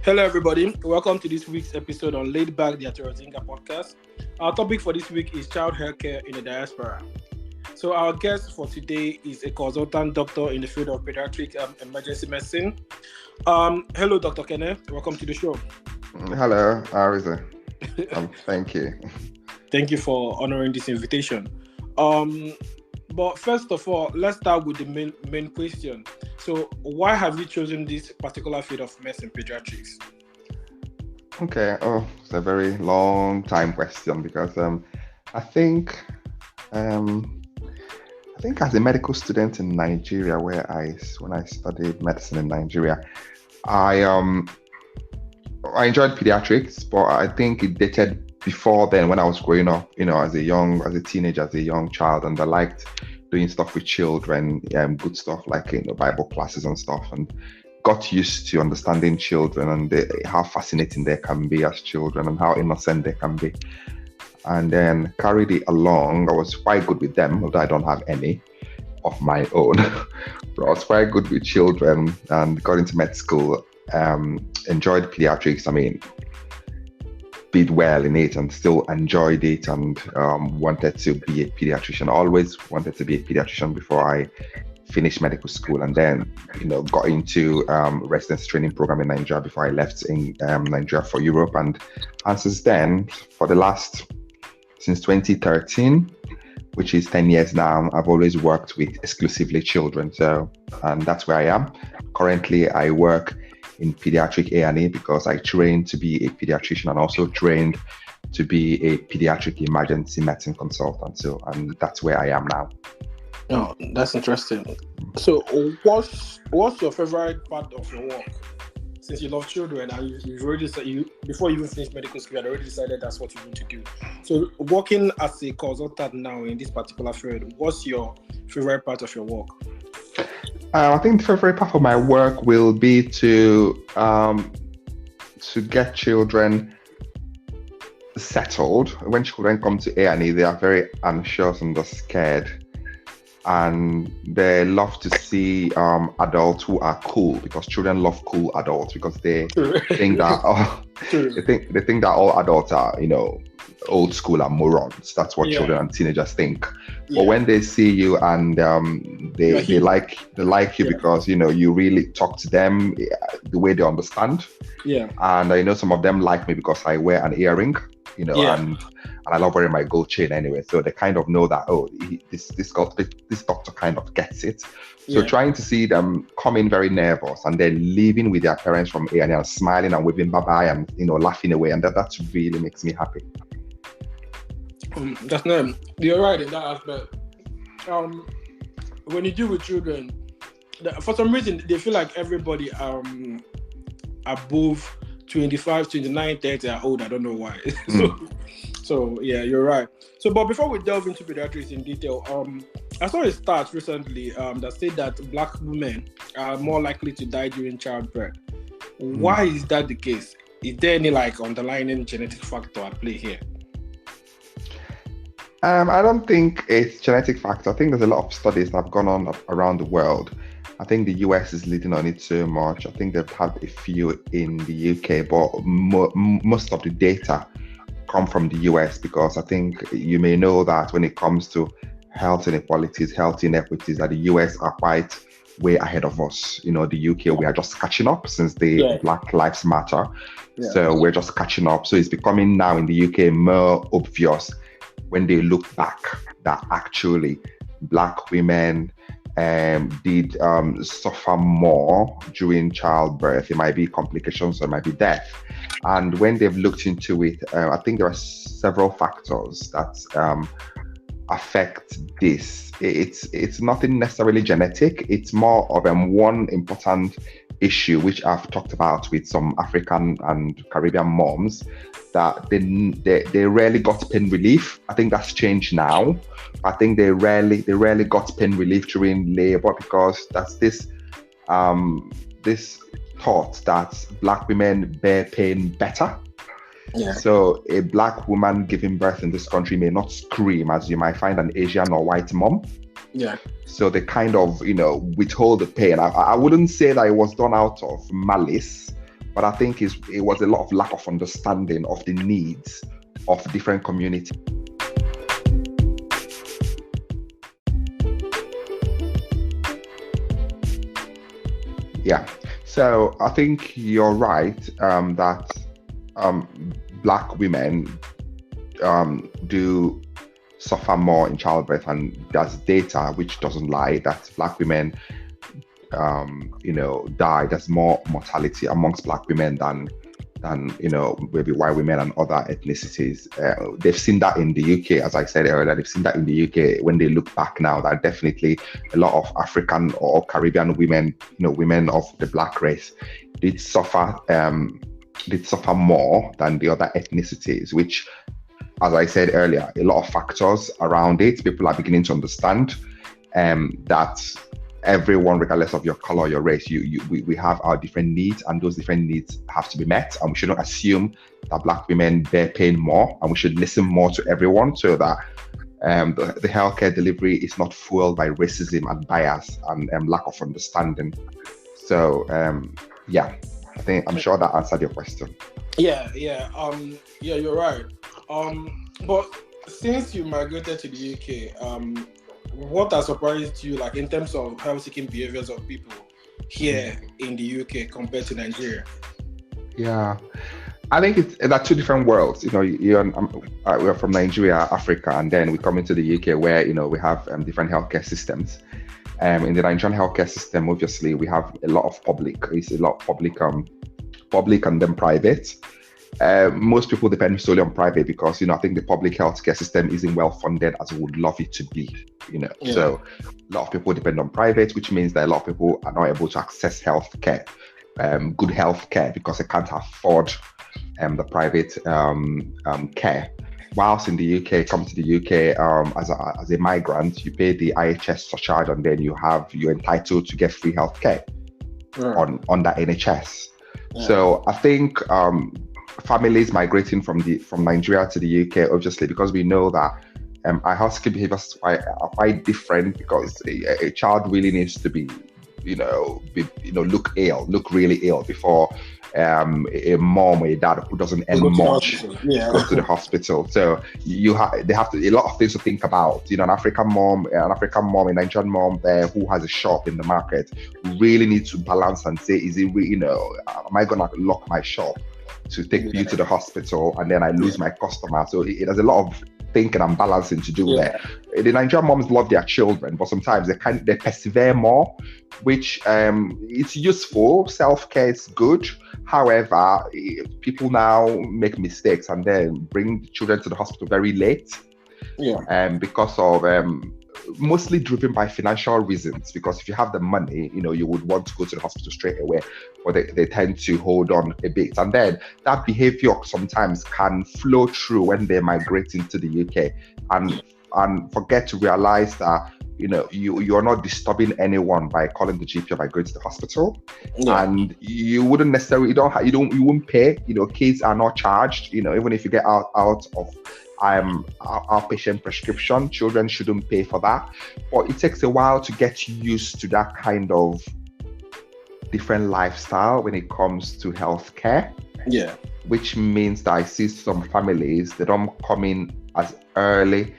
Hello, everybody. Welcome to this week's episode on Laid Back, the Atorozinga podcast. Our topic for this week is child healthcare in the diaspora. So, our guest for today is a consultant doctor in the field of pediatric emergency medicine. Hello, Dr. Kene. Welcome to the show. Hello, how is it? Thank you. Thank you for honoring this invitation. But first of all, let's start with the main question. So, why have you chosen this particular field of medicine, pediatrics? Okay. Oh, it's a very long time question because I think as a medical student in Nigeria, when I studied medicine in Nigeria, I enjoyed pediatrics, but I think it dated before then when I was growing up, as a teenager, as a young child, and I liked doing stuff with children, good stuff like Bible classes and stuff, and got used to understanding children and how fascinating they can be as children and how innocent they can be. And then carried it along. I was quite good with them, although I don't have any of my own. But I was quite good with children and got into med school. Enjoyed pediatrics. Did well in it and still enjoyed it and wanted to be a pediatrician. Always wanted to be a pediatrician before I finished medical school, and then got into residence training program in Nigeria before I left in Nigeria for Europe. And since then, since 2013, which is 10 years now, I've always worked with exclusively children. And that's where I am. Currently, I work in pediatric A&E because I trained to be a pediatrician and also trained to be a pediatric emergency medicine consultant. And that's where I am now. Oh, that's interesting. So, what's your favorite part of your work? Since you love children and you've already said before you even finished medical school, you had already decided that's what you want to do. So, working as a consultant now in this particular field, what's your favorite part of your work? I think the favorite part of my work will be to get children settled. When children come to A&E, they are very anxious and they're scared, and they love to see adults who are cool, because children love cool adults because they think that they think that all adults are old school and morons. That's what children and teenagers think. But when they see you and they like you because you really talk to them the way they understand. And I know some of them like me because I wear an earring, and I love wearing my gold chain anyway. So they kind of know that this doctor kind of gets it. So trying to see them come in very nervous and then leaving with their parents from A&E and smiling and waving bye-bye and laughing away, and that really makes me happy. That's nice. You're right in that aspect. When you deal with children, for some reason they feel like everybody above 25, 29, 30 are old. I don't know why. So yeah, you're right. So, but before we delve into pediatrics in detail, I saw a stat recently that said that Black women are more likely to die during childbirth. Why is that the case? Is there any underlying genetic factor at play here? I don't think it's genetic factor. I think there's a lot of studies that have gone on around the world. I think the US is leading on it so much. I think they've had a few in the UK, but most of the data come from the US, because I think you may know that when it comes to health inequalities, health inequities, that the US are quite way ahead of us. The UK, we are just catching up since the Black Lives Matter. So we're just catching up. So it's becoming now in the UK more obvious when they look back that actually Black women did suffer more during childbirth. It might be complications or it might be death. And when they've looked into it, I think there are several factors that affect this. It's nothing necessarily genetic. It's more of one important issue which I've talked about with some African and Caribbean moms, that they rarely got pain relief. I think that's changed now. I think they rarely got pain relief during labor, because that's this thought that Black women bear pain better. So a Black woman giving birth in this country may not scream as you might find an Asian or white mom. So they kind of, withhold the pain. I wouldn't say that it was done out of malice, but I think it was a lot of lack of understanding of the needs of different communities. Yeah, so I think you're right that Black women do suffer more in childbirth, and there's data which doesn't lie that Black women, die. There's more mortality amongst Black women than maybe white women and other ethnicities. They've seen that in the UK, as I said earlier. They've seen that in the UK. When they look back now, that definitely a lot of African or Caribbean women, women of the Black race, did suffer more than the other ethnicities, which, as I said earlier, a lot of factors around it. People are beginning to understand that everyone, regardless of your color or your race, we have our different needs, and those different needs have to be met. And we shouldn't assume that Black women bear pain more, and we should listen more to everyone, so that the healthcare delivery is not fueled by racism and bias and lack of understanding. So I'm sure that answered your question. Yeah, you're right. But since you migrated to the UK, what has surprised you, like in terms of health-seeking behaviors of people here in the UK compared to Nigeria? Yeah, I think they're two different worlds. We're from Nigeria, Africa, and then we come into the UK where we have different healthcare systems. In the Nigerian healthcare system, obviously, we have a lot of public. It's a lot of public and then private. Most people depend solely on private because I think the public healthcare system isn't well funded as we would love it to be. So a lot of people depend on private, which means that a lot of people are not able to access healthcare, good healthcare, because they can't afford the private care. Whilst in the UK, come to the UK as a migrant, you pay the IHS surcharge, and then you're entitled to get free healthcare on that NHS. Yeah. So I think families migrating from Nigeria to the UK, obviously, because we know that our healthcare behaviors are quite different, because a child really needs to be, look really ill before a mom or a dad who doesn't earn much goes to the hospital. So they have to a lot of things to think about. An African mom, a Nigerian mom there who has a shop in the market really needs to balance and say, is it really, am I gonna lock my shop to take you to the hospital and then I lose my customer? So there's a lot of thinking and balancing to do there. The Nigerian moms love their children, but sometimes they persevere more, which it's useful. Self-care is good. However, people now make mistakes and then bring the children to the hospital very late. Because of mostly driven by financial reasons, because if you have the money, you would want to go to the hospital straight away, but they tend to hold on a bit. And then that behavior sometimes can flow through when they migrate into the UK and forget to realize that you're not disturbing anyone by calling the GP or by going to the hospital. And you wouldn't necessarily you won't pay. Kids are not charged. Even if you get out of outpatient prescription, children shouldn't pay for that. But it takes a while to get used to that kind of different lifestyle when it comes to healthcare. Which means that I see some families, they don't come in as early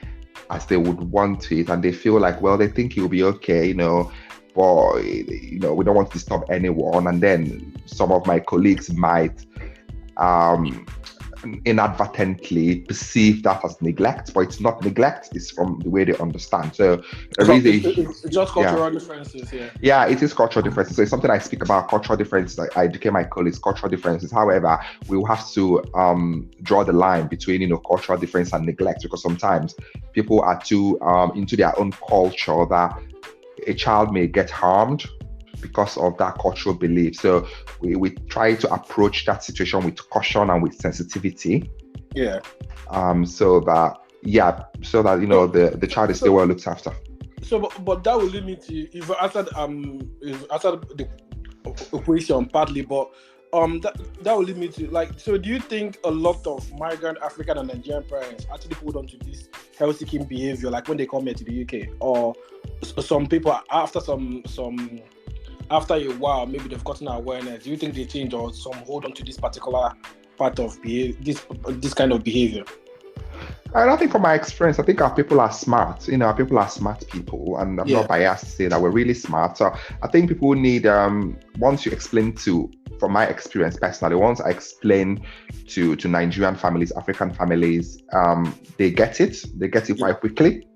as they would want it, and they feel like, well, they think you'll be okay, but we don't want to disturb anyone. And then some of my colleagues might inadvertently perceive that as neglect, but it's not neglect, it's from the way they understand. So it's just cultural differences. It is cultural differences. So it's something I speak about, cultural differences. I educate my colleagues, cultural differences. However, we will have to draw the line between cultural difference and neglect, because sometimes people are too into their own culture that a child may get harmed because of that cultural belief. So we try to approach that situation with caution and with sensitivity. So that the child is still well looked after. So, but that will lead me to, you've answered the question partly, but that will lead me to, so do you think a lot of migrant African and Nigerian parents actually hold on to this health-seeking behavior, like when they come here to the UK, or some people after some after a while, maybe they've gotten awareness, do you think they change or some hold on to this particular part of this kind of behavior? And I think from my experience, I think our people are smart. Our people are smart people, and I'm not biased to say that we're really smart. So I think people need, once you explain from my experience personally, once I explain to Nigerian families, African families, they get it. They get it quite quickly,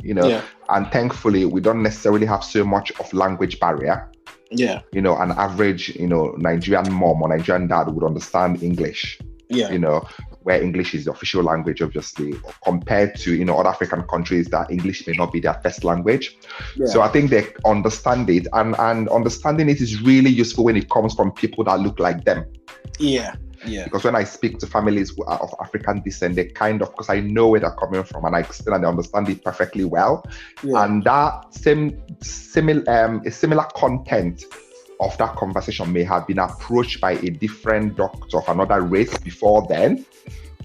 and thankfully, we don't necessarily have so much of language barrier. Yeah. An average, Nigerian mom or Nigerian dad would understand English. Yeah. Where English is the official language, obviously, compared to, other African countries that English may not be their first language. Yeah. So I think they understand it, and understanding it is really useful when it comes from people that look like them. Yeah. Yeah. Because when I speak to families who are of African descent, they because I know where they're coming from, and I explain and they understand it perfectly well. Yeah. And that similar content of that conversation may have been approached by a different doctor of another race before then.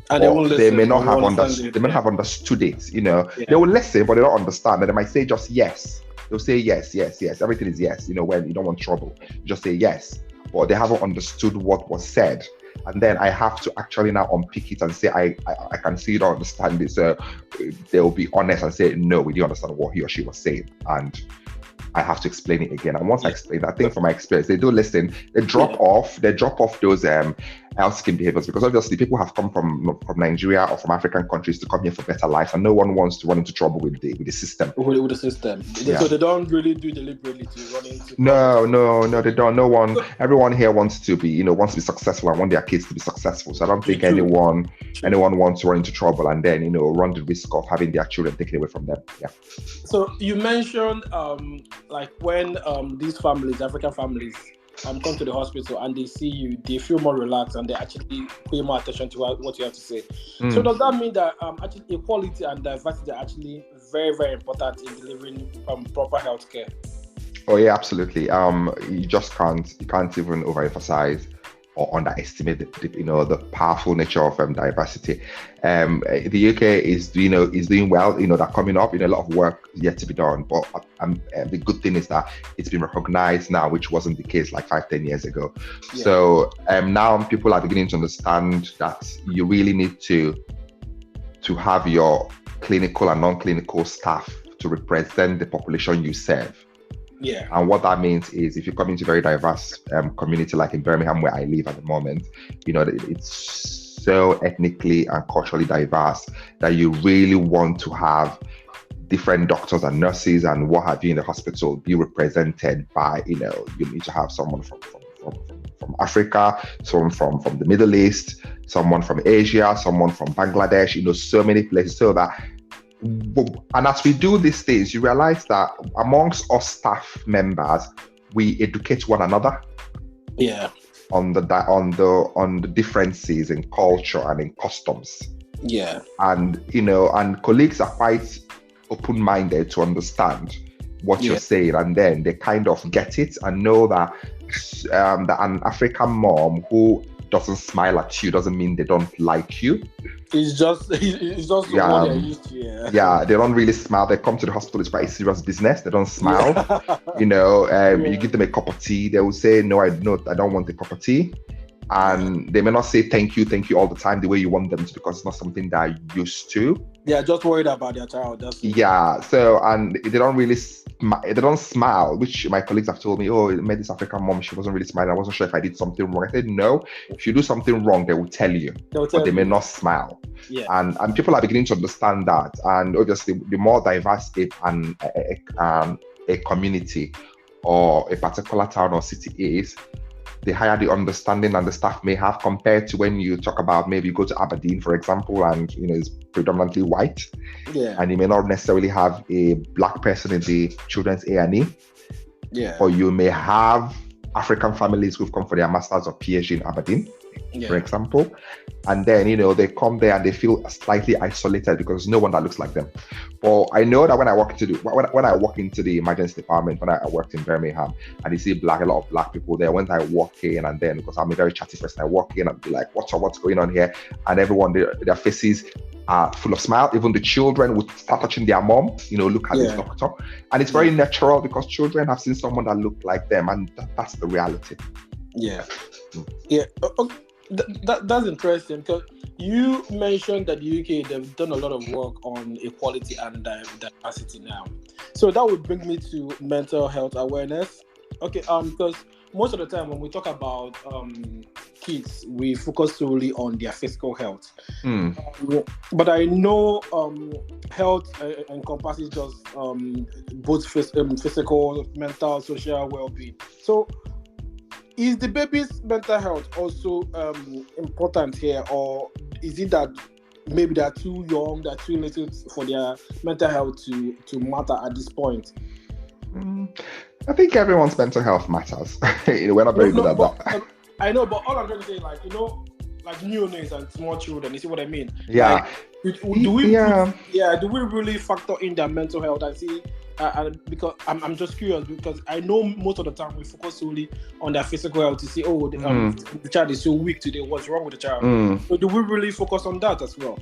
And they may not have understood. They may not have understood it. They will listen, but they don't understand. And they might say just yes. They'll say yes. Everything is yes. When you don't want trouble, you just say yes. But they haven't understood what was said. And then I have to actually now unpick it and say, I can see you don't understand it. So they'll be honest and say, no, we didn't understand what he or she was saying. And I have to explain it again. And once I explain, I think from my experience, they do listen. They drop off those health-seeking behaviors, because obviously people have come from Nigeria or from African countries to come here for better life, and no one wants to run into trouble with the system. With the system. Yeah. So they don't really do deliberately to run into No, they don't. No one. Everyone here wants to be successful and want their kids to be successful. So I don't think anyone wants to run into trouble and then run the risk of having their children taken away from them. Yeah. So you mentioned like when these families, African families, come to the hospital and they see you, they feel more relaxed and they actually pay more attention to what you have to say. So does that mean that actually equality and diversity are actually very, very important in delivering proper healthcare? Oh yeah, absolutely. You can't even overemphasize or underestimate the powerful nature of diversity. The UK is doing well. They're coming up. A lot of work yet to be done. But the good thing is that it's been recognized now, which wasn't the case like 5-10 years ago. Yeah. So now people are beginning to understand that you really need to have your clinical and non-clinical staff to represent the population you serve. Yeah. And what that means is, if you come into a very diverse community like in Birmingham, where I live at the moment, it's so ethnically and culturally diverse that you really want to have different doctors and nurses and what have you in the hospital be represented by, you need to have someone from Africa, someone from the Middle East, someone from Asia, someone from Bangladesh, so many places, so that. And as we do these things, you realize that amongst us staff members, we educate one another. Yeah. On the differences in culture and in customs. Yeah. And and colleagues are quite open-minded to understand what you're saying, and then they kind of get it and know that an African mom who doesn't smile at you doesn't mean they don't like you. It's just what they're used to. Yeah, they don't really smile. They come to the hospital, it's quite a serious business. They don't smile. You give them a cup of tea, they will say, no, I don't want a cup of tea. And they may not say thank you all the time the way you want them to, because it's not something they're used to. They're just worried about their child. So, and they don't smile, which my colleagues have told me, I met this African mom, she wasn't really smiling. I wasn't sure if I did something wrong. I said, no, if you do something wrong, they will tell you, but they may not smile. Yeah. And people are beginning to understand that. And obviously, the more diverse a community or a particular town or city is, the higher the understanding and the staff may have, compared to when you talk about, maybe you go to Aberdeen, for example, and it's predominantly white. Yeah. And you may not necessarily have a black person in the children's A&E. Yeah. Or you may have African families who've come for their masters or PhD in Aberdeen. for example. And then, they come there and they feel slightly isolated because no one that looks like them. But I know that when I walk into the emergency department, when I worked in Birmingham, and you see a lot of black people there, when I walk in, and then because I'm a very chatty person, I walk in and be like, what's going on here? And everyone, their faces are full of smile. Even the children would start touching their mom, look at this doctor. And it's very natural because children have seen someone that looked like them, and that's the reality. Yeah. Okay. That's interesting, because you mentioned that the UK, they've done a lot of work on equality and diversity now. So that would bring me to mental health awareness. Okay, because most of the time when we talk about kids, we focus solely on their physical health. But I know health encompasses just both physical, mental, social well-being. So is the baby's mental health also important here, or is it that maybe they're too young, they're too little for their mental health to matter at this point? I think everyone's mental health matters. We're not very good at that. I know, but all I'm trying to say, like neonates and small children, you see what I mean? Yeah. Do we really factor in their mental health and see? Because I'm just curious, because I know most of the time we focus solely on their physical health to see, the child is so weak today, what's wrong with the child? So do we really focus on that as well?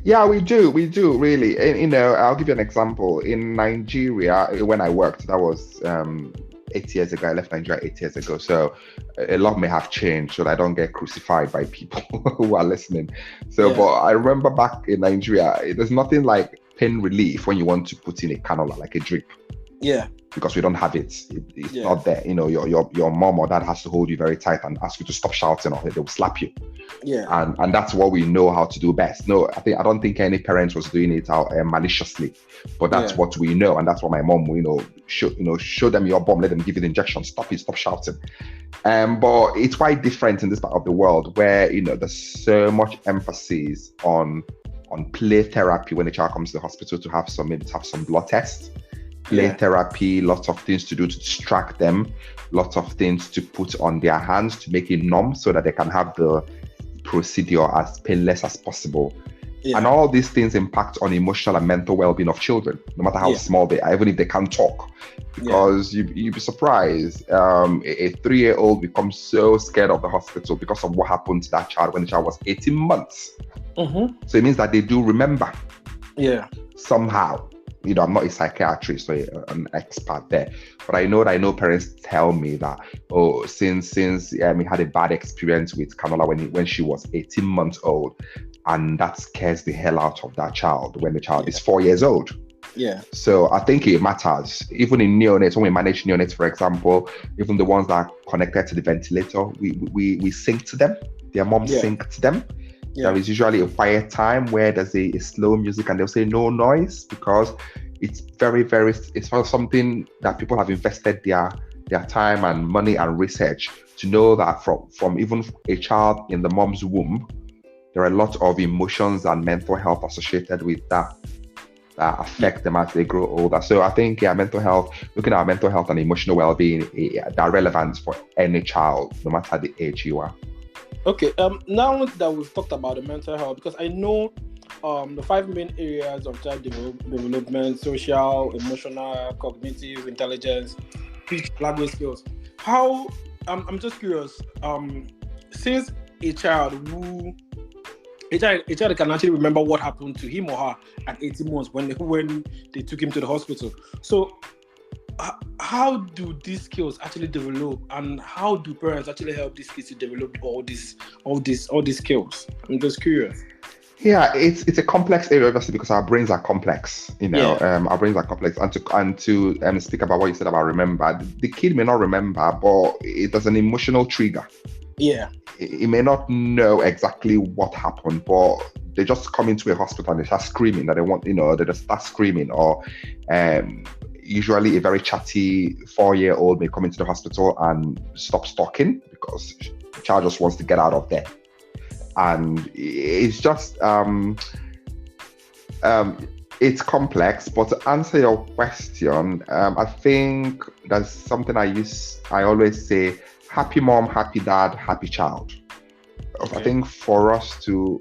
Yeah, we do really. And, I'll give you an example. In Nigeria, when I worked, that was 8 years ago. I left Nigeria 8 years ago, so a lot may have changed, so that I don't get crucified by people who are listening. So, but I remember back in Nigeria, there's nothing like pain relief when you want to put in a cannula, like a drip. Yeah. Because we don't have it. It's not there. Your mom or dad has to hold you very tight and ask you to stop shouting, or they will slap you. Yeah. And that's what we know how to do best. No, I don't think any parent was doing it out maliciously, but that's what we know, and that's what my mom, show them your bomb, let them give you the injection, stop shouting. But it's quite different in this part of the world where there's so much emphasis on play therapy when a child comes to the hospital to have some blood tests. Play therapy, lots of things to do to distract them, lots of things to put on their hands to make it numb so that they can have the procedure as painless as possible. And all these things impact on emotional and mental well-being of children, no matter how small they are, even if they can't talk. Because you'd be surprised, a 3-year-old becomes so scared of the hospital because of what happened to that child when the child was 18 months. So it means that they do remember. Somehow. I'm not a psychiatrist or an expert there, but I know parents tell me that, since he had a bad experience with cannula when she was 18 months old, and that scares the hell out of that child when the child is 4 years old. So I think it matters. Even in neonates, when we manage neonates, for example, even the ones that are connected to the ventilator, we sing to them. Their moms sing to them. There is usually a quiet time where there's a slow music and they'll say no noise, because it's very, very, it's something that people have invested their time and money and research to know that from even a child in the mom's womb, there are a lot of emotions and mental health associated with that affect them as they grow older. So I think, mental health, looking at mental health and emotional well-being, they're relevant for any child, no matter the age you are. Okay, now that we've talked about the mental health, because I know the 5 main areas of child development: social, emotional, cognitive, intelligence, speech, language skills. How, I'm just curious, since a child can actually remember what happened to him or her at 18 months when they took him to the hospital. So how do these skills actually develop, and how do parents actually help these kids to develop all these skills? I'm just curious. Yeah, it's a complex area, obviously, because our brains are complex. Our brains are complex, and to speak about what you said about remember, the kid may not remember, but there's an emotional trigger. He may not know exactly what happened, but they just come into a hospital and they start screaming that they want, they just start screaming, or usually a very chatty 4-year-old may come into the hospital and stop talking because the child just wants to get out of there. And it's just, it's complex, but to answer your question, I think there's something I always say: happy mom, happy dad, happy child. I think for us to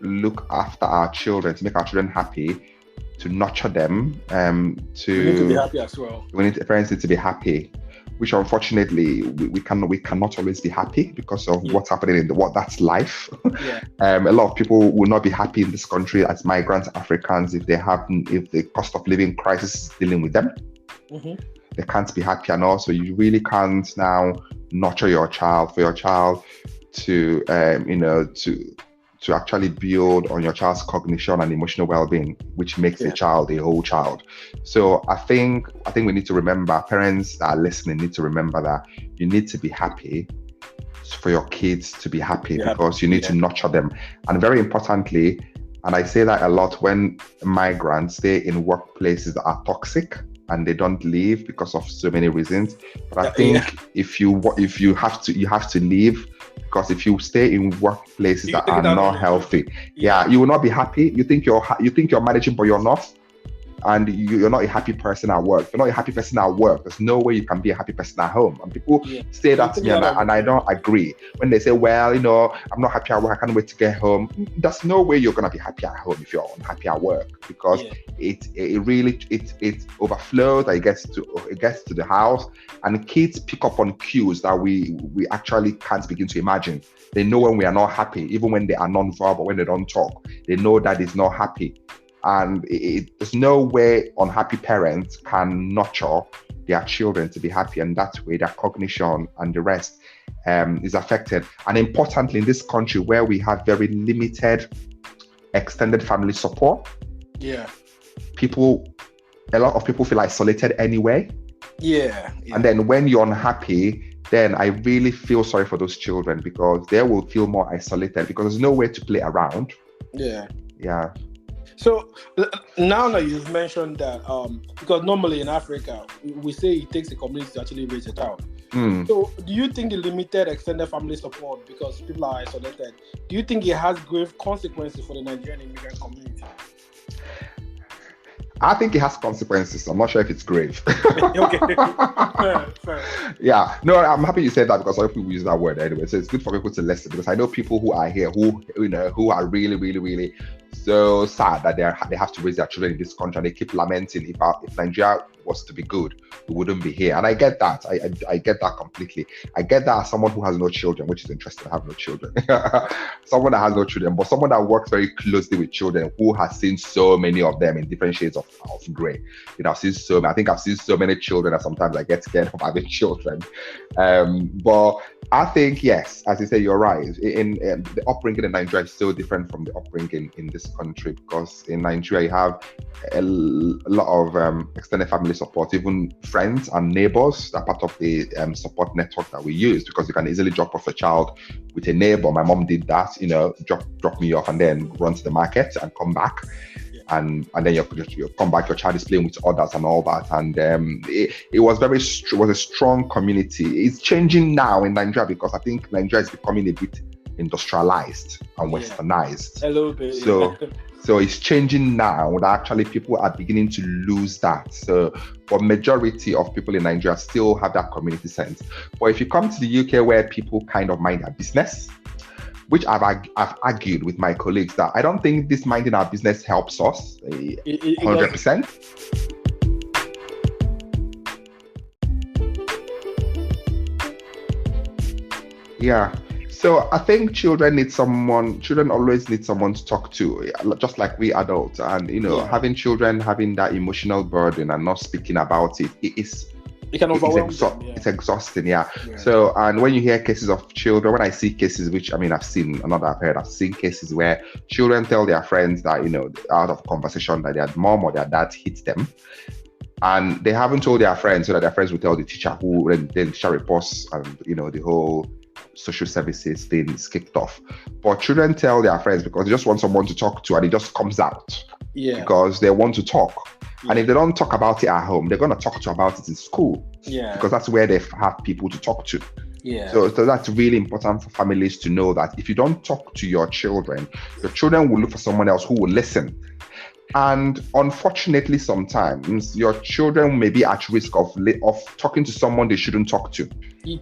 look after our children, to make our children happy, to nurture them, We need to be happy as well. Parents need to be happy, which unfortunately we cannot always be happy because of what's happening in that's life. Yeah. A lot of people will not be happy in this country as migrants, Africans, if the cost of living crisis is dealing with them. Mm-hmm. They can't be happy, and also you really can't now nurture your child for your child to to actually build on your child's cognition and emotional well-being, which makes a child a whole child. So I think we need to remember, parents that are listening need to remember that you need to be happy for your kids to be happy, because you need to nurture them. And very importantly, and I say that a lot, when migrants stay in workplaces that are toxic and they don't leave because of so many reasons. But I think if you have to, you have to leave, because if you stay in workplaces that are not healthy, you will not be happy. You think you're managing, but you're not. And you're not a happy person at work. You're not a happy person at work. There's no way you can be a happy person at home. And people say that to me, and I don't agree. When they say, well, I'm not happy at work, I can't wait to get home. There's no way you're gonna be happy at home if you're unhappy at work, because it really overflows. It gets to the house, and kids pick up on cues that we actually can't begin to imagine. They know when we are not happy, even when they are non-verbal, when they don't talk. They know that it's not happy. And there's no way unhappy parents can nurture their children to be happy, and that way their cognition and the rest is affected. And importantly, in this country where we have very limited extended family support, a lot of people feel isolated anyway. And then when you're unhappy, then I really feel sorry for those children, because they will feel more isolated because there's no way to play around. So now that you've mentioned that, because normally in Africa, we say it takes a community to actually raise a child. So do you think the limited extended family support, because people are isolated, do you think it has grave consequences for the Nigerian immigrant community? I think it has consequences. I'm not sure if it's grave. Fair. Yeah, no, I'm happy you said that, because other people use that word anyway. So it's good for people to listen, because I know people who are here who are really, really, really so sad that they have to raise their children in this country, and they keep lamenting, if Nigeria was to be good, we wouldn't be here. And I get that. I get that completely. I get that as someone who has no children, which is interesting. I have no children. Someone that has no children, but someone that works very closely with children, who has seen so many of them in different shades of grey. I think I've seen so many children that sometimes I get scared of having children. But I think, yes, as you say, you're right. In the upbringing in Nigeria is so different from the upbringing in this country, because in Nigeria you have a lot of extended family support, even friends and neighbors. That part of the support network that we use, because you can easily drop off a child with a neighbor. My mom did that, drop me off and then run to the market and come back. And then you come back, your child is playing with others and all that. And it was a strong community. It's changing now in Nigeria, because I think Nigeria is becoming a bit industrialized and westernized. A little bit. So it's changing now that actually people are beginning to lose that. So for majority of people in Nigeria still have that community sense. But if you come to the UK, where people kind of mind their business, which I've argued with my colleagues, that I don't think this minding our business helps us 100%. Yeah. So I think children always need someone to talk to, just like we adults. And, having children, having that emotional burden and not speaking about it, it can overwhelm them. It's exhausting, So, and when you hear cases of children, when I see cases, which I've seen cases where children tell their friends that, out of conversation, that their mom or their dad hit them. And they haven't told their friends, so that their friends will tell the teacher, who then the teacher reports, and, the whole social services thing is kicked off. But children tell their friends because they just want someone to talk to, and it just comes out. Because they want to talk. And if they don't talk about it at home, they're going to talk about it in school. Because that's where they have people to talk to. So that's really important for families to know, that if you don't talk to your children will look for someone else who will listen. And unfortunately, sometimes your children may be at risk of talking to someone they shouldn't talk to.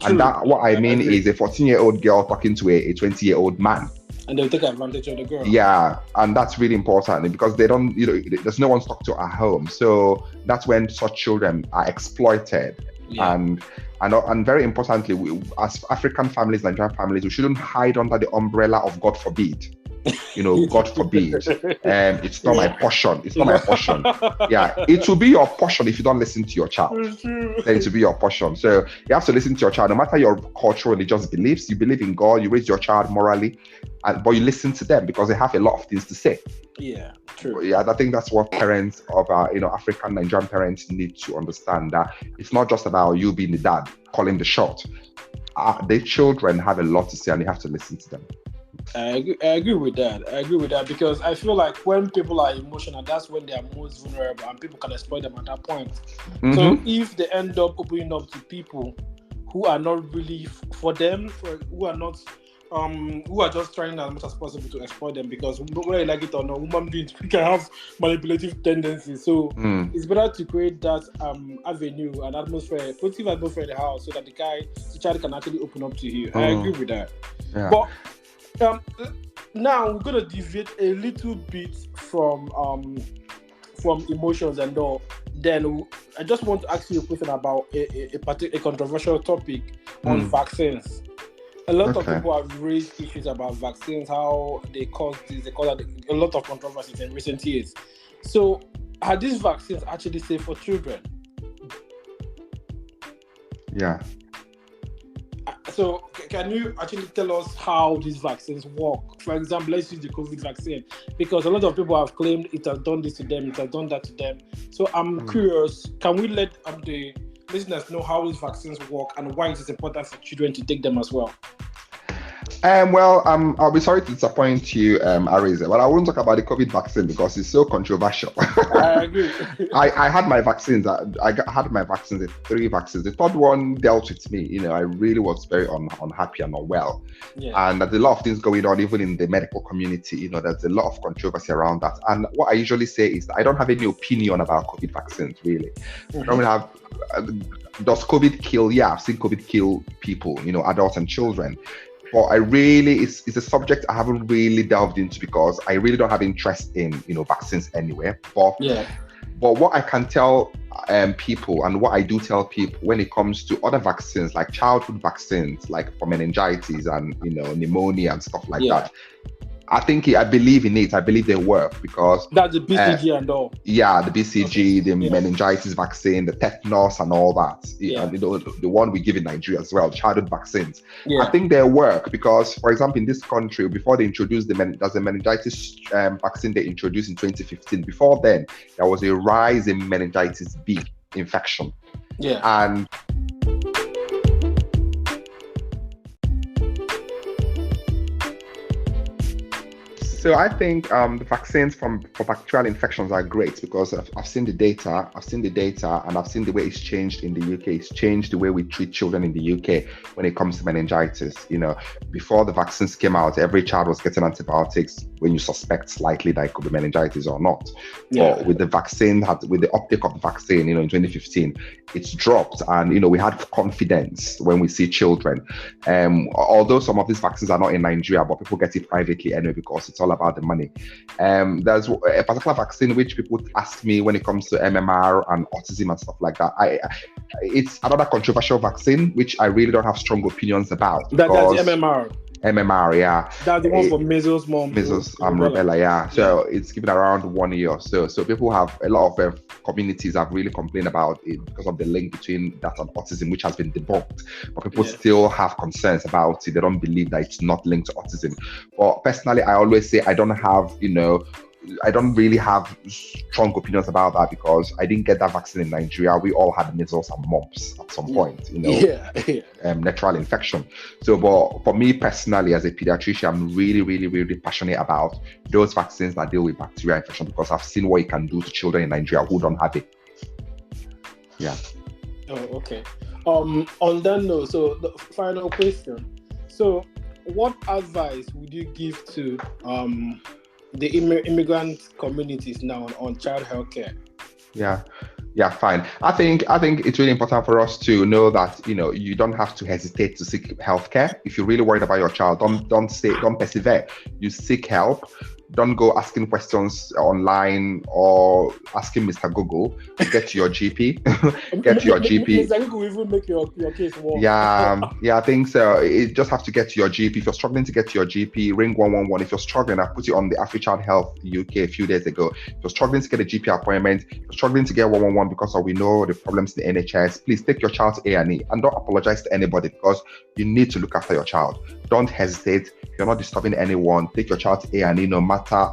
And that, what I mean is a 14-year-old girl talking to a 20-year-old man. And they'll take advantage of the girl. Yeah, and that's really important because they don't, there's no one to talk to at home. So that's when such children are exploited. Yeah. And very importantly, as African families, Nigerian families, we shouldn't hide under the umbrella of God forbid. God forbid. It's not my portion. It's not my portion. Yeah, it will be your portion if you don't listen to your child. Then it will be your portion. So you have to listen to your child, no matter your cultural religious beliefs. You believe in God. You raise your child morally, but you listen to them because they have a lot of things to say. Yeah, true. Yeah, I think that's what parents of African Nigerian parents need to understand, that it's not just about you being the dad calling the shot. The children have a lot to say, and you have to listen to them. I agree with that because I feel like when people are emotional, that's when they are most vulnerable, and people can exploit them at that point. Mm-hmm. So if they end up opening up to people who are not really for them, who are just trying as much as possible to exploit them, because whether you like it or not, human beings, we can have manipulative tendencies. So it's better to create that avenue and atmosphere, positive atmosphere in the house, so that the child can actually open up to you. I agree with that. Yeah. But now we're gonna deviate a little bit from emotions and all. Then I just want to ask you a question about a controversial topic on vaccines. A lot of people have raised issues about vaccines, how they cause a lot of controversies in recent years. So, are these vaccines actually safe for children? Yeah. So, can you actually tell us how these vaccines work? For example, let's use the COVID vaccine, because a lot of people have claimed it has done this to them, it has done that to them. So, I'm curious, can we let the listeners know how these vaccines work and why it is important for children to take them as well? I'll be sorry to disappoint you, Ariza, but I won't talk about the COVID vaccine because it's so controversial. I agree. I had my vaccines. I had my vaccines, the 3 vaccines. The third one dealt with me. I really was very unhappy and unwell. Yeah. And there's a lot of things going on, even in the medical community. There's a lot of controversy around that. And what I usually say is that I don't have any opinion about COVID vaccines, really. I don't have. Does COVID kill? Yeah, I've seen COVID kill people, adults and children. But it's a subject I haven't really delved into because I really don't have interest in, vaccines anyway. But what I can tell people, and what I do tell people when it comes to other vaccines, like childhood vaccines, like for meningitis and, pneumonia and stuff like that, I believe in it. I believe they work because that's the BCG and all. Yeah, the BCG, the meningitis vaccine, the tetanus and all that. Yeah. And the one we give in Nigeria as well, childhood vaccines. Yeah. I think they work because, for example, in this country, before they introduced there's a meningitis vaccine they introduced in 2015. Before then, there was a rise in meningitis B infection. Yeah. And so I think the vaccines for bacterial infections are great because I've seen the data, and I've seen the way it's changed in the UK. It's changed the way we treat children in the UK when it comes to meningitis. Before the vaccines came out, every child was getting antibiotics when you suspect slightly that it could be meningitis or not. Yeah. But with the vaccine, with the uptake of the vaccine, in 2015, it's dropped, and we had confidence when we see children. Although some of these vaccines are not in Nigeria, but people get it privately anyway because it's all about the money. There's a particular vaccine which people ask me when it comes to MMR and autism and stuff like that. It's another controversial vaccine which I really don't have strong opinions about. That's MMR. MMR, yeah. That's the one for measles, rubella, yeah. So it's given around 1 year or so. So people have, a lot of communities have really complained about it because of the link between that and autism, which has been debunked. But people still have concerns about it. They don't believe that it's not linked to autism. But personally, I always say I don't really have strong opinions about that because I didn't get that vaccine in Nigeria. We all had measles and mumps at some point, natural infection. So, but for me personally, as a pediatrician, I'm really, really, really passionate about those vaccines that deal with bacterial infection because I've seen what it can do to children in Nigeria who don't have it. Yeah. Oh, okay. On that note, so the final question. So, what advice would you give to the immigrant communities now on child healthcare? Yeah, fine. I think it's really important for us to know that you don't have to hesitate to seek healthcare. If you're really worried about your child, don't persevere. You seek help. Don't go asking questions online or asking Mr. Google. Get to your GP. Get to your GP. Mr. Google will even make your case work. Yeah, I think so. You just have to get to your GP. If you're struggling to get to your GP, ring 111. If you're struggling, I put you on the AfriChild Health UK a few days ago. If you're struggling to get a GP appointment, if you're struggling to get 111 because we know the problems in the NHS, please take your child to A&E and don't apologize to anybody, because you need to look after your child. Don't hesitate. If you're not disturbing anyone, take your child to A&E. No matter,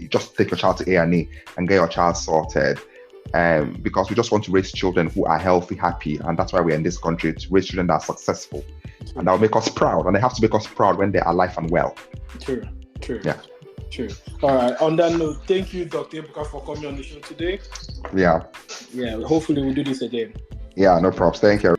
just take your child to A&E and get your child sorted. Because we just want to raise children who are healthy, happy, and that's why we're in this country, to raise children that are successful. And that will make us proud, and they have to make us proud when they are alive and well. True. Yeah. True. All right. On that note, thank you, Dr. Ebuka, for coming on the show today. Yeah. Hopefully we'll do this again. Yeah, no props. Thank you.